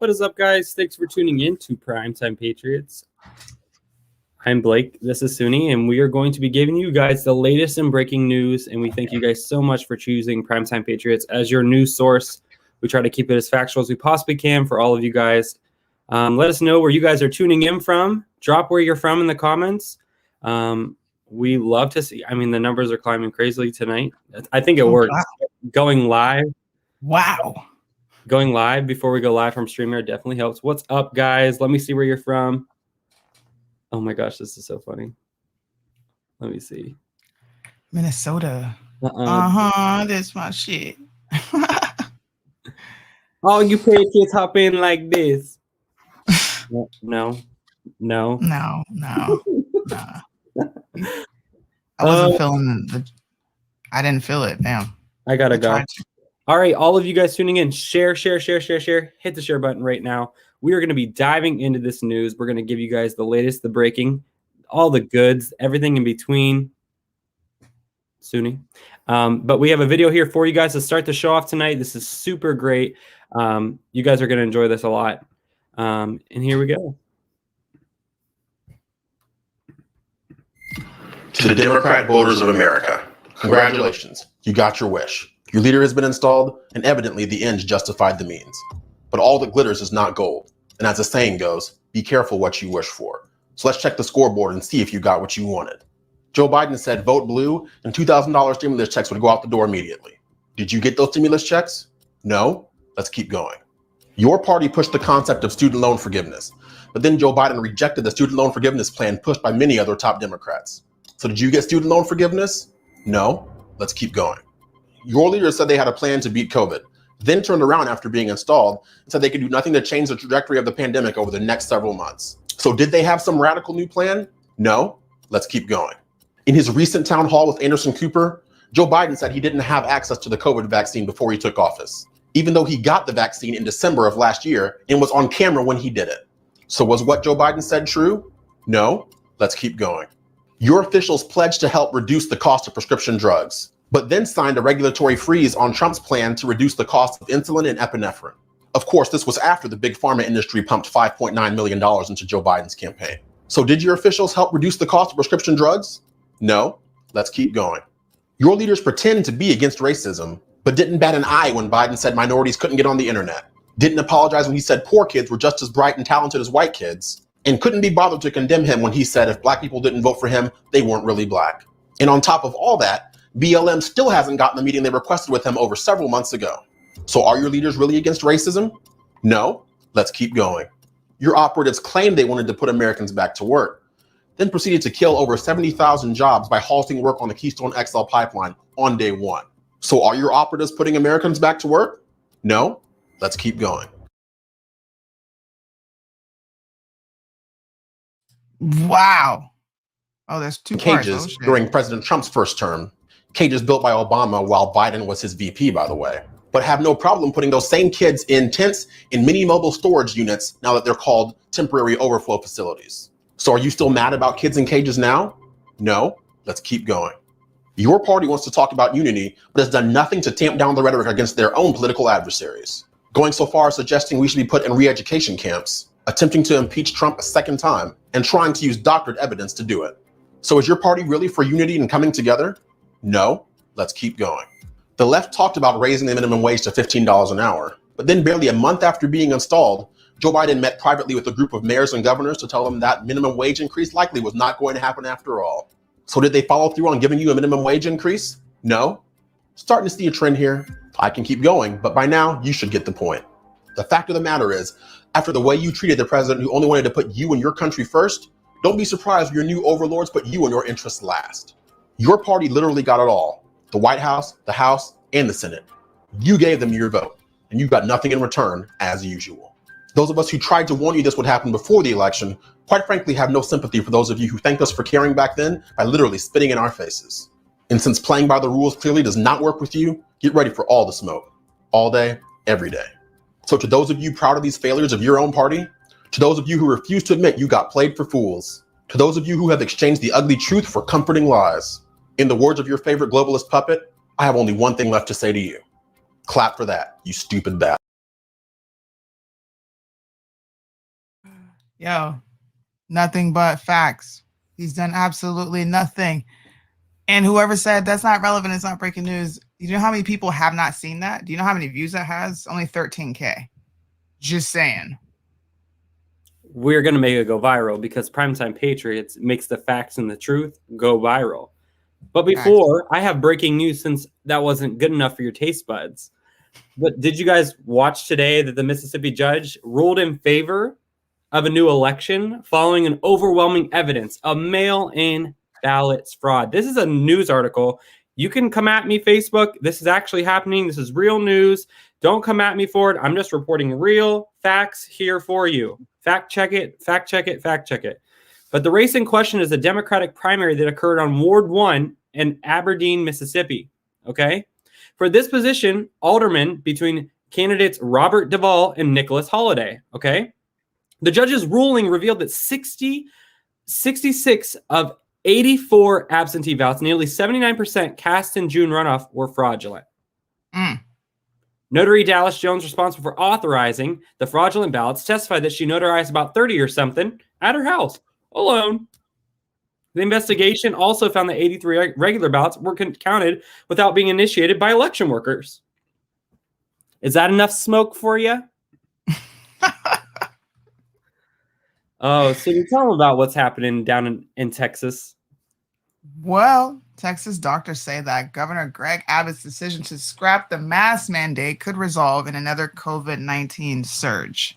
What is up, guys? Thanks for tuning in to Primetime Patriots. I'm Blake. This is Suni, and we are going to be giving you guys the latest in breaking news. And we thank you guys so much for choosing Primetime Patriots as your news source. We try to keep it as factual as we possibly can for all of you guys. Let us know where you guys are tuning in from. Drop where you're from in the comments. We love to see. I mean, the numbers are climbing crazily tonight. I think it works. Wow. Going live. Wow. Going live before we go live from StreamYard definitely helps. What's up, guys? Let me see where you're from. Oh my gosh, this is so funny. Let me see. Minnesota. That's my shit. All you Patriots hop in like this. No. Nah. I wasn't feeling I didn't feel it. Damn. I gotta go. All right, all of you guys tuning in, share. Hit the share button right now. We are going to be diving into this news. We're going to give you guys the latest, the breaking, all the goods, everything in between. Suni. But we have a video here for you guys to start the show off tonight. This is super great. You guys are going to enjoy this a lot. And here we go. To the Democrat voters of America, congratulations. You got your wish. Your leader has been installed, and evidently the ends justified the means. But all that glitters is not gold. And as the saying goes, be careful what you wish for. So let's check the scoreboard and see if you got what you wanted. Joe Biden said vote blue and $2,000 stimulus checks would go out the door immediately. Did you get those stimulus checks? No? Let's keep going. Your party pushed the concept of student loan forgiveness, but then Joe Biden rejected the student loan forgiveness plan pushed by many other top Democrats. So did you get student loan forgiveness? No? Let's keep going. Your leader said they had a plan to beat COVID, then turned around after being installed and said they could do nothing to change the trajectory of the pandemic over the next several months. So did they have some radical new plan? No? Let's keep going. In his recent town hall with Anderson Cooper, Joe Biden said he didn't have access to the COVID vaccine before he took office, even though he got the vaccine in December of last year and was on camera when he did it. So was what Joe Biden said true? No? Let's keep going. Your officials pledged to help reduce the cost of prescription drugs, but then signed a regulatory freeze on Trump's plan to reduce the cost of insulin and epinephrine. Of course, this was after the big pharma industry pumped $5.9 million into Joe Biden's campaign. So did your officials help reduce the cost of prescription drugs? No. Let's keep going. Your leaders pretend to be against racism, but didn't bat an eye when Biden said minorities couldn't get on the internet, didn't apologize when he said poor kids were just as bright and talented as white kids, and couldn't be bothered to condemn him when he said if black people didn't vote for him, they weren't really black. And on top of all that, BLM still hasn't gotten the meeting they requested with him over several months ago. So are your leaders really against racism? No? Let's keep going. Your operatives claimed they wanted to put Americans back to work, then proceeded to kill over 70,000 jobs by halting work on the Keystone XL pipeline on day one. So are your operatives putting Americans back to work? No? Let's keep going. Wow. Oh, there's two cages during President Trump's first term. Cages built by Obama while Biden was his VP, by the way, but have no problem putting those same kids in tents in mini mobile storage units now that they're called temporary overflow facilities. So are you still mad about kids in cages now? No? Let's keep going. Your party wants to talk about unity, but has done nothing to tamp down the rhetoric against their own political adversaries, going so far as suggesting we should be put in re-education camps, attempting to impeach Trump a second time, and trying to use doctored evidence to do it. So is your party really for unity and coming together? No? Let's keep going. The left talked about raising the minimum wage to $15 an hour, but then barely a month after being installed, Joe Biden met privately with a group of mayors and governors to tell them that minimum wage increase likely was not going to happen after all. So did they follow through on giving you a minimum wage increase? No? Starting to see a trend here. I can keep going, but by now you should get the point. The fact of the matter is, after the way you treated the president who only wanted to put you and your country first, don't be surprised when your new overlords put you and your interests last. Your party literally got it all. The White House, the House, and the Senate. You gave them your vote, and you got nothing in return, as usual. Those of us who tried to warn you this would happen before the election, quite frankly, have no sympathy for those of you who thanked us for caring back then by literally spitting in our faces. And since playing by the rules clearly does not work with you, get ready for all the smoke. All day, every day. So to those of you proud of these failures of your own party, to those of you who refuse to admit you got played for fools, to those of you who have exchanged the ugly truth for comforting lies, in the words of your favorite globalist puppet, I have only one thing left to say to you. Clap for that, you stupid bastard. Yo, nothing but facts. He's done absolutely nothing. And whoever said that's not relevant, it's not breaking news. You know how many people have not seen that? Do you know how many views that has? Only 13K. Just saying. We're going to make it go viral because Primetime Patriots makes the facts and the truth go viral. But before, I have breaking news since that wasn't good enough for your taste buds. But did you guys watch today that the Mississippi judge ruled in favor of a new election following an overwhelming evidence of mail-in ballots fraud? This is a news article. You can come at me, Facebook. This is actually happening. This is real news. Don't come at me for it. I'm just reporting real facts here for you. Fact check it, fact check it, fact check it. But the race in question is a Democratic primary that occurred on Ward 1 in Aberdeen, Mississippi. Okay? For this position, alderman between candidates Robert Duvall and Nicholas Holliday. Okay? The judge's ruling revealed that 66 of 84 absentee ballots, nearly 79% cast in June runoff, were fraudulent. Notary Dallas Jones, responsible for authorizing the fraudulent ballots, testified that she notarized about 30 or something at her house alone. The investigation also found that 83 regular ballots were counted without being initiated by election workers. Is that enough smoke for you? Oh, so you tell them about what's happening down in Texas. Well, Texas doctors say that Governor Greg Abbott's decision to scrap the mask mandate could result in another COVID-19 surge.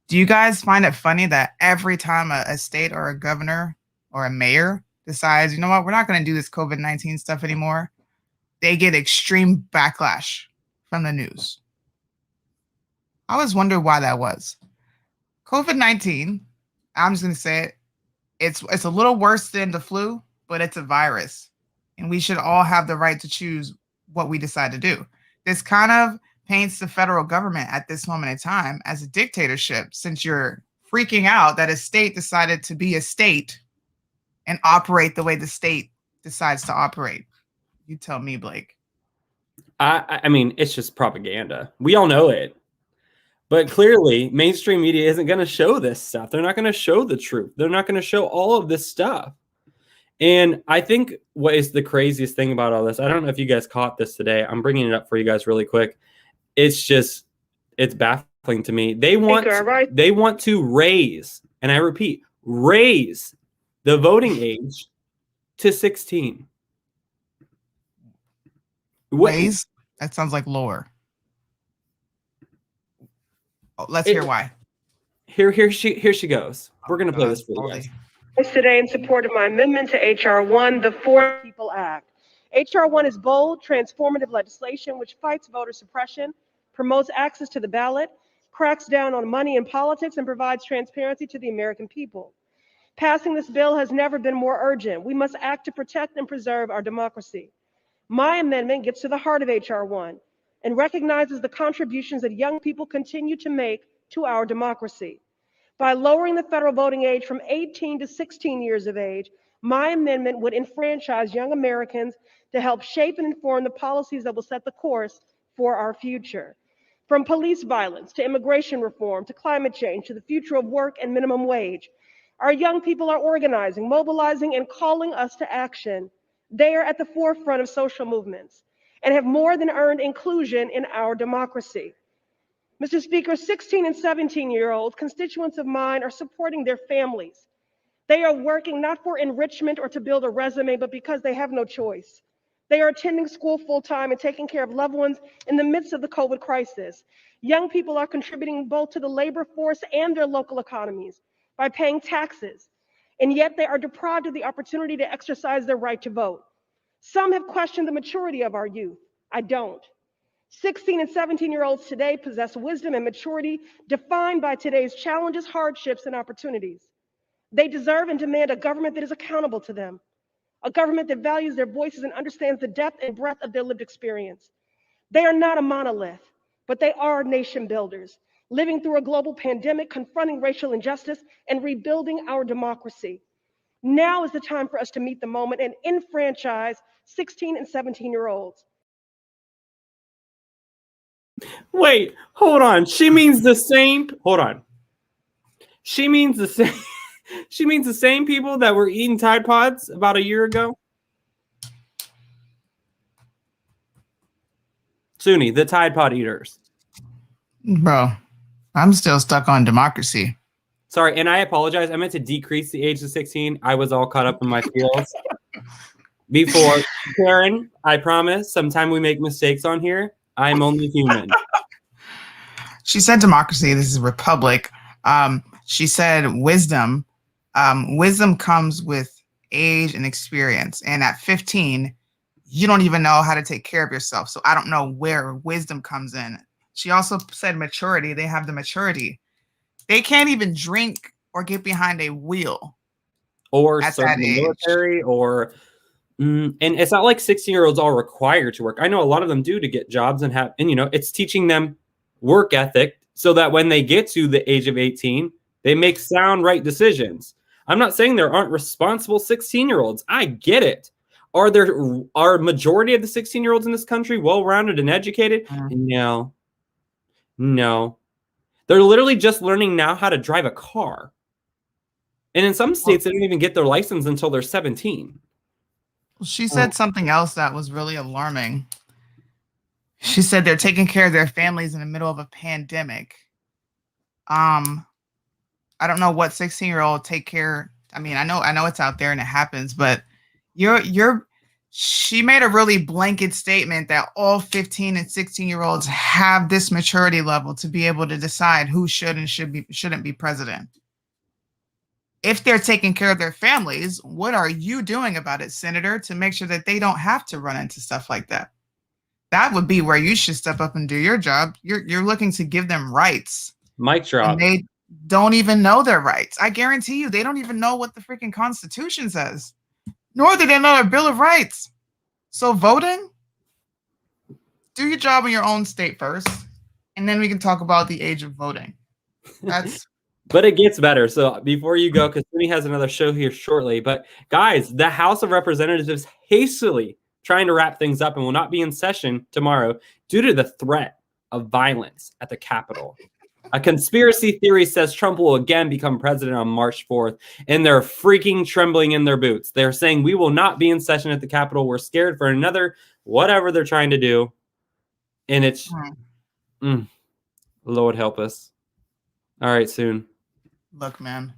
Do you guys find it funny that every time a state or a governor or a mayor decides, you know what, we're not going to do this COVID-19 stuff anymore, they get extreme backlash from the news? I always wonder why that was. COVID-19, I'm just going to say it, it's a little worse than the flu, but it's a virus. And we should all have the right to choose what we decide to do. This kind of paints the federal government at this moment in time as a dictatorship, since you're freaking out that a state decided to be a state and operate the way the state decides to operate. You tell me, Blake. I mean, it's just propaganda. We all know it. But clearly, mainstream media isn't going to show this stuff. They're not going to show the truth. They're not going to show all of this stuff. And I think what is the craziest thing about all this, I don't know if you guys caught this today. I'm bringing it up for you guys really quick. It's baffling to me. They want to raise, and I repeat, raise the voting age to 16. Raise? That sounds like lower. Oh, let's hear why. Here she goes. We're going to play this for you guys. Today in support of my amendment to H.R. 1, the For People Act. H.R. 1 is bold, transformative legislation which fights voter suppression, promotes access to the ballot, cracks down on money in politics, and provides transparency to the American people. Passing this bill has never been more urgent. We must act to protect and preserve our democracy. My amendment gets to the heart of H.R. 1 and recognizes the contributions that young people continue to make to our democracy. By lowering the federal voting age from 18 to 16 years of age, my amendment would enfranchise young Americans to help shape and inform the policies that will set the course for our future. From police violence to immigration reform to climate change to the future of work and minimum wage, our young people are organizing, mobilizing, and calling us to action. They are at the forefront of social movements and have more than earned inclusion in our democracy. Mr. Speaker, 16 and 17-year-olds, constituents of mine, are supporting their families. They are working not for enrichment or to build a resume, but because they have no choice. They are attending school full-time and taking care of loved ones in the midst of the COVID crisis. Young people are contributing both to the labor force and their local economies by paying taxes, and yet they are deprived of the opportunity to exercise their right to vote. Some have questioned the maturity of our youth. I don't. 16 and 17-year-olds today possess wisdom and maturity defined by today's challenges, hardships, and opportunities. They deserve and demand a government that is accountable to them, a government that values their voices and understands the depth and breadth of their lived experience. They are not a monolith, but they are nation builders, living through a global pandemic, confronting racial injustice, and rebuilding our democracy. Now is the time for us to meet the moment and enfranchise 16 and 17-year-olds. Wait, hold on. She means the same. Hold on. She means the same. She means the same people that were eating Tide Pods about a year ago. Suni, the Tide Pod eaters. Bro, I'm still stuck on democracy. Sorry, and I apologize. I meant to decrease the age to 16. I was all caught up in my feels. Before, Karen, I promise, sometime we make mistakes on here. I'm only human. She said democracy. This is a republic. She said wisdom. Wisdom comes with age and experience. And at 15, you don't even know how to take care of yourself. So I don't know where wisdom comes in. She also said maturity. They have the maturity. They can't even drink or get behind a wheel. Or At serve that in the age. military, or and it's not like 16-year-olds are required to work. I know a lot of them do to get jobs and it's teaching them work ethic so that when they get to the age of 18, they make sound, right decisions. I'm not saying there aren't responsible 16-year-olds. I get it. Are majority of the 16-year-olds in this country well-rounded and educated? No. They're literally just learning now how to drive a car. And in some states, they don't even get their license until they're 17. She said something else that was really alarming. She said they're taking care of their families in the middle of a pandemic. I don't know what 16-year-old take care. I mean, I know it's out there and it happens, but she made a really blanket statement that all 15 and 16-year-olds have this maturity level to be able to decide who should and shouldn't be president. If they're taking care of their families, what are you doing about it, Senator, to make sure that they don't have to run into stuff like that? That would be where you should step up and do your job. You're looking to give them rights. Mic drop. And they don't even know their rights. I guarantee you, they don't even know what the freaking Constitution says, nor do they know their Bill of Rights. So voting, do your job in your own state first, and then we can talk about the age of voting. That's But it gets better. So before you go, because Suni has another show here shortly. But guys, the House of Representatives is hastily trying to wrap things up and will not be in session tomorrow due to the threat of violence at the Capitol. A conspiracy theory says Trump will again become president on March 4th, and they're freaking trembling in their boots. They're saying we will not be in session at the Capitol. We're scared for another whatever they're trying to do. And it's, Lord help us. All right, soon. Look, man,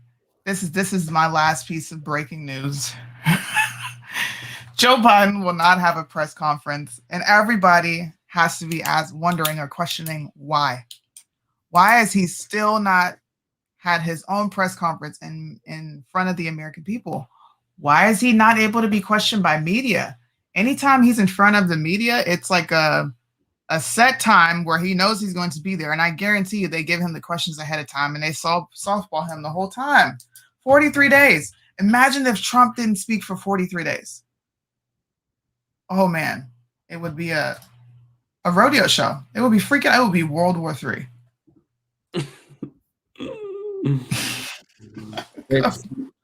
this is my last piece of breaking news. Joe Biden will not have a press conference, and everybody has to be wondering or questioning why. Why has he still not had his own press conference in front of the American people? Why is he not able to be questioned by media? Anytime he's in front of the media, it's like a set time where he knows he's going to be there. And I guarantee you they give him the questions ahead of time and they softball him the whole time. 43 days. Imagine if Trump didn't speak for 43 days. Oh, man. It would be a rodeo show. It would be freaking, it would be World War III.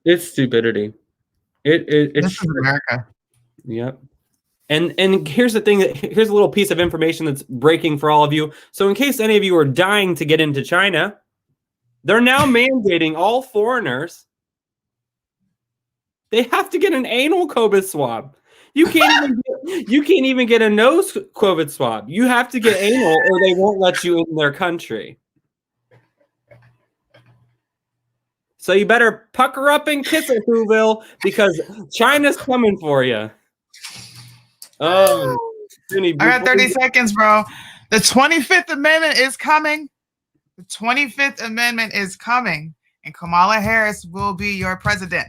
It's stupidity. It's This is America. Yep. And here's the thing. Here's a little piece of information that's breaking for all of you. So in case any of you are dying to get into China, they're now mandating all foreigners. They have to get an anal COVID swab. You can't even get a nose COVID swab. You have to get anal, or they won't let you in their country. So you better pucker up and kiss it, Whoville, because China's coming for you. Oh, I got 30 seconds, bro. The 25th Amendment is coming. The 25th Amendment is coming, and Kamala Harris will be your president.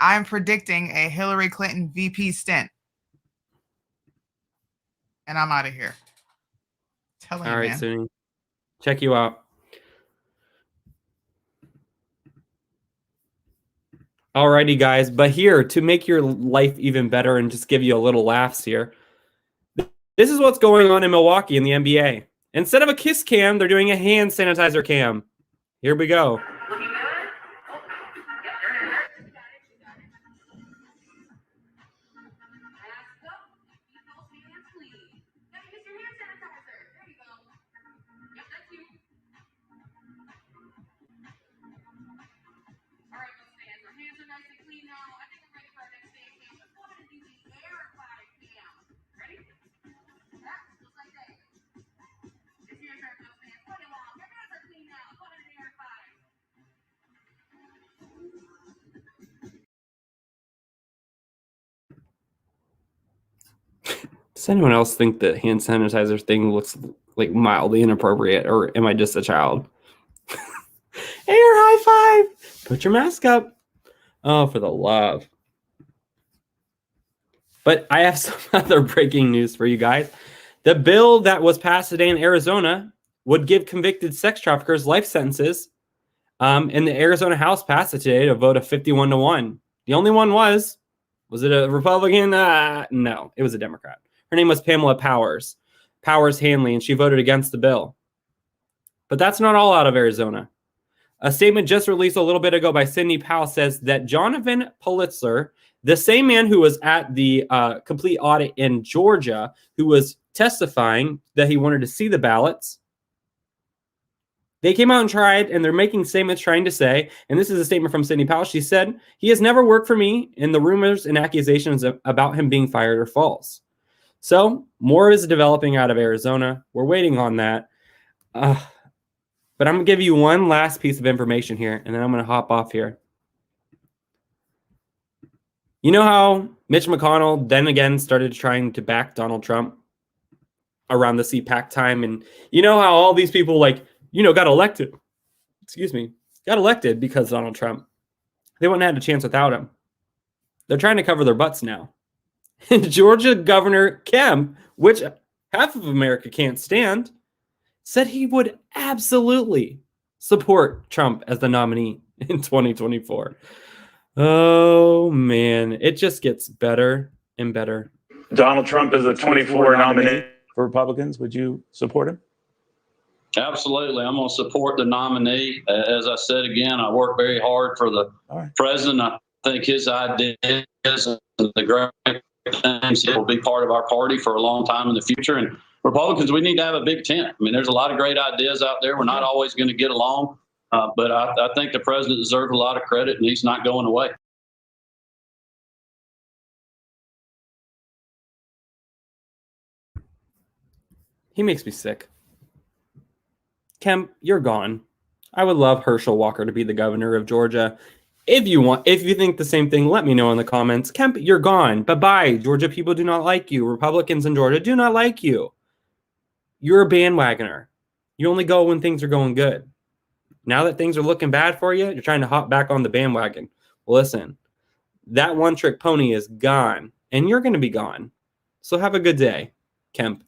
I'm predicting a Hillary Clinton VP stint. And I'm out of here. All right, Suni. Check you out. Alrighty, guys. But here, to make your life even better and just give you a little laughs here, this is what's going on in Milwaukee in the NBA. Instead of a kiss cam, they're doing a hand sanitizer cam. Here we go. Does anyone else think the hand sanitizer thing looks like mildly inappropriate, or am I just a child? Air high five! Put your mask up. Oh, for the love. But I have some other breaking news for you guys. The bill that was passed today in Arizona would give convicted sex traffickers life sentences. And the Arizona House passed it today to vote a 51-1. The only one was it a Republican? No, it was a Democrat. Her name was Pamela Powers Hanley, and she voted against the bill. But that's not all out of Arizona. A statement just released a little bit ago by Sidney Powell says that Jonathan Pulitzer, the same man who was at the complete audit in Georgia, who was testifying that he wanted to see the ballots, they came out and tried, and they're making statements trying to say, and this is a statement from Sidney Powell. She said, "He has never worked for me, and the rumors and accusations about him being fired are false." So more is developing out of Arizona. We're waiting on that. But I'm going to give you one last piece of information here, and then I'm going to hop off here. You know how Mitch McConnell then again started trying to back Donald Trump around the CPAC time? And you know how all these people got elected. Got elected because Donald Trump. They wouldn't have had a chance without him. They're trying to cover their butts now. And Georgia Governor Kemp, which half of America can't stand, said he would absolutely support Trump as the nominee in 2024. Oh, man. It just gets better and better. Donald Trump is a 24 nominee for Republicans. Would you support him? Absolutely. I'm going to support the nominee. As I said again, I work very hard for the president. I think his ideas and the great things will be part of our party for a long time in the future. And Republicans, we need to have a big tent. I mean, there's a lot of great ideas out there. We're not always going to get along, but I think the president deserves a lot of credit, and he's not going away. He makes me sick. Kemp, you're gone. I would love Herschel Walker to be the governor of Georgia. If you think the same thing, let me know in the comments. Kemp, you're gone. Bye-bye. Georgia people do not like you. Republicans in Georgia do not like you. You're a bandwagoner. You only go when things are going good. Now that things are looking bad for you, you're trying to hop back on the bandwagon. Listen, that one-trick pony is gone, and you're going to be gone. So have a good day, Kemp.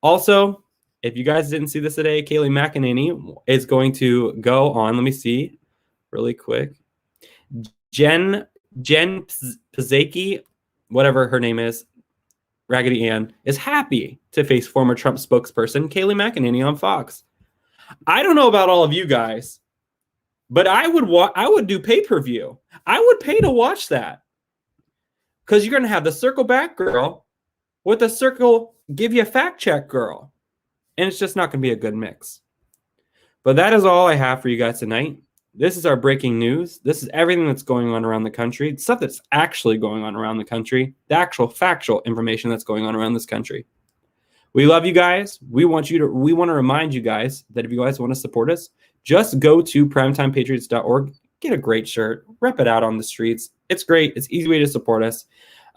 Also, if you guys didn't see this today, Kayleigh McEnany is going to go on, let me see really quick. Jen Psaki, whatever her name is, Raggedy Ann, is happy to face former Trump spokesperson Kayleigh McEnany on Fox. I don't know about all of you guys, but I would do pay-per-view. I would pay to watch that. Because you're going to have the circle back girl with the circle give you a fact check girl. And it's just not going to be a good mix. But that is all I have for you guys tonight. This is our breaking news. This is everything that's going on around the country. Stuff that's actually going on around the country. The actual factual information that's going on around this country. We love you guys. We want to remind you guys that if you guys want to support us, just go to primetimepatriots.org. Get a great shirt. Rep it out on the streets. It's great. It's an easy way to support us.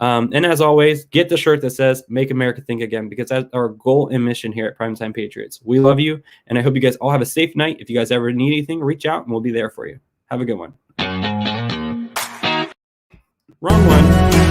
And as always, get the shirt that says Make America Think Again, because that's our goal and mission here at Primetime Patriots. We love you, and I hope you guys all have a safe night. If you guys ever need anything, reach out, and we'll be there for you. Have a good one. Wrong one.